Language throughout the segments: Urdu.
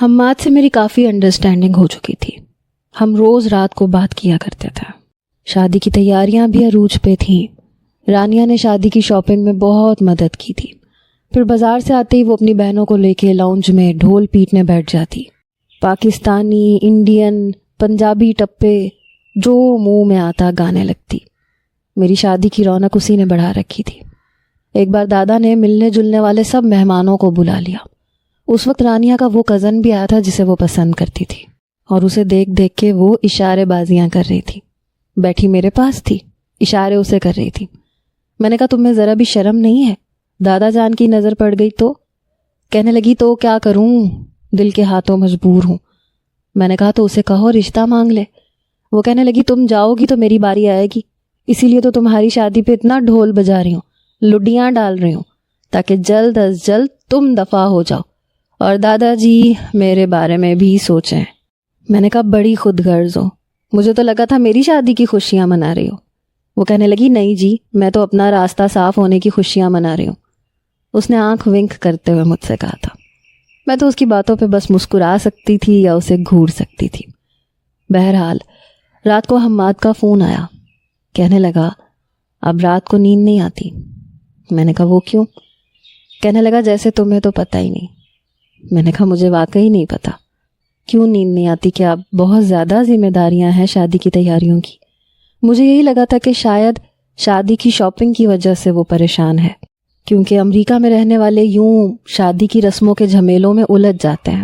حماد سے میری کافی انڈرسٹینڈنگ ہو چکی تھی. ہم روز رات کو بات کیا کرتے تھے. شادی کی تیاریاں بھی عروج پہ تھیں. رانیہ نے شادی کی شاپنگ میں بہت مدد کی تھی. پھر بازار سے آتے ہی وہ اپنی بہنوں کو لے کے لاؤنج میں ڈھول پیٹنے بیٹھ جاتی. پاکستانی، انڈین، پنجابی ٹپے جو منہ میں آتا گانے لگتی. میری شادی کی رونق اسی نے بڑھا رکھی تھی. ایک بار دادا نے ملنے جلنے والے سب مہمانوں کو بلا لیا. اس وقت رانیہ کا وہ کزن بھی آیا تھا جسے وہ پسند کرتی تھی، اور اسے دیکھ دیکھ کے وہ اشارے بازیاں کر رہی تھی. بیٹھی میرے پاس تھی، اشارے اسے کر رہی تھی. میں نے کہا تمہیں ذرا بھی شرم نہیں ہے؟ دادا جان کی نظر پڑ گئی تو کہنے لگی تو کیا کروں، دل کے ہاتھوں مجبور ہوں. میں نے کہا تو اسے کہو رشتہ مانگ لے. وہ کہنے لگی تم جاؤ گی تو میری باری آئے گی، اسی لیے تو تمہاری شادی پہ اتنا ڈھول بجا رہی ہوں، لڈیاں ڈال رہی ہوں، تاکہ جلد از جلد تم دفع ہو جاؤ اور دادا جی میرے بارے میں بھی سوچیں. میں نے کہا بڑی خود غرض ہو، مجھے تو لگا تھا میری شادی کی خوشیاں منا رہی ہو. وہ کہنے لگی نہیں جی، میں تو اپنا راستہ صاف ہونے کی خوشیاں منا رہی ہوں. اس نے آنکھ ونک کرتے ہوئے مجھ سے کہا تھا. میں تو اس کی باتوں پہ بس مسکرا سکتی تھی یا اسے گھور سکتی تھی. بہرحال رات کو حماد کا فون آیا. کہنے لگا اب رات کو نیند نہیں آتی. میں نے کہا وہ کیوں؟ کہنے لگا جیسے تمہیں تو پتہ ہی نہیں. میں نے کہا مجھے واقعی نہیں پتا. کیوں نیند نہیں آتی؟ کہ اب بہت زیادہ ذمہ داریاں ہیں شادی کی تیاریوں کی. مجھے یہی لگا تھا کہ شاید شادی کی شاپنگ کی وجہ سے وہ پریشان ہے، کیونکہ امریکہ میں رہنے والے یوں شادی کی رسموں کے جھمیلوں میں الجھ جاتے ہیں.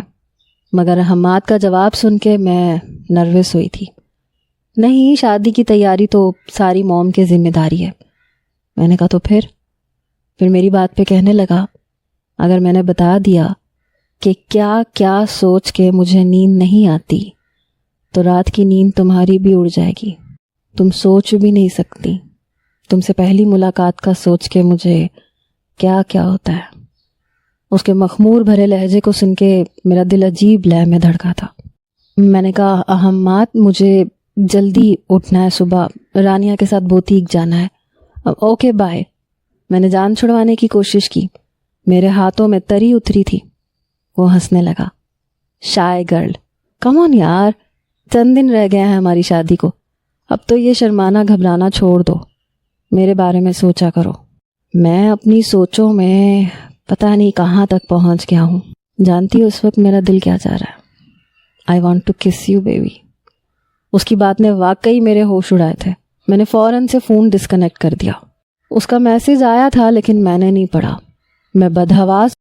مگر حماد کا جواب سن کے میں نروس ہوئی تھی. نہیں، شادی کی تیاری تو ساری موم کے ذمہ داری ہے. میں نے کہا تو پھر میری بات پہ کہنے لگا اگر میں نے بتا دیا کہ کیا کیا سوچ کے مجھے نیند نہیں آتی تو رات کی نیند تمہاری بھی اڑ جائے گی. تم سوچ بھی نہیں سکتی. تم سے پہلی ملاقات کا سوچ کے مجھے کیا کیا ہوتا ہے. اس کے مخمور بھرے لہجے کو سن کے میرا دل عجیب لے میں دھڑکا تھا. میں نے کہا حماد مجھے جلدی اٹھنا ہے، صبح رانیہ کے ساتھ بوتیک جانا ہے. Okay bye. میں نے جان چھڑوانے کی کوشش کی. میرے ہاتھوں میں تری اتری تھی. وہ ہنسنے لگا. شائے گرل، کم آن یار، چند دن رہ گئے ہیں ہماری شادی کو. اب تو یہ شرمانا گھبرانا چھوڑ دو. میرے بارے میں سوچا کرو. میں اپنی سوچوں میں پتہ نہیں کہاں تک پہنچ گیا ہوں. جانتی ہو اس وقت میرا دل کیا چاہ رہا ہے؟ آئی وانٹ ٹو کس یو بیبی. اس کی بات نے واقعی میرے ہوش اڑائے تھے. میں نے فوراً سے فون ڈسکنیکٹ کر دیا. اس کا میسج آیا تھا لیکن میں نے نہیں پڑھا. میں بدحواس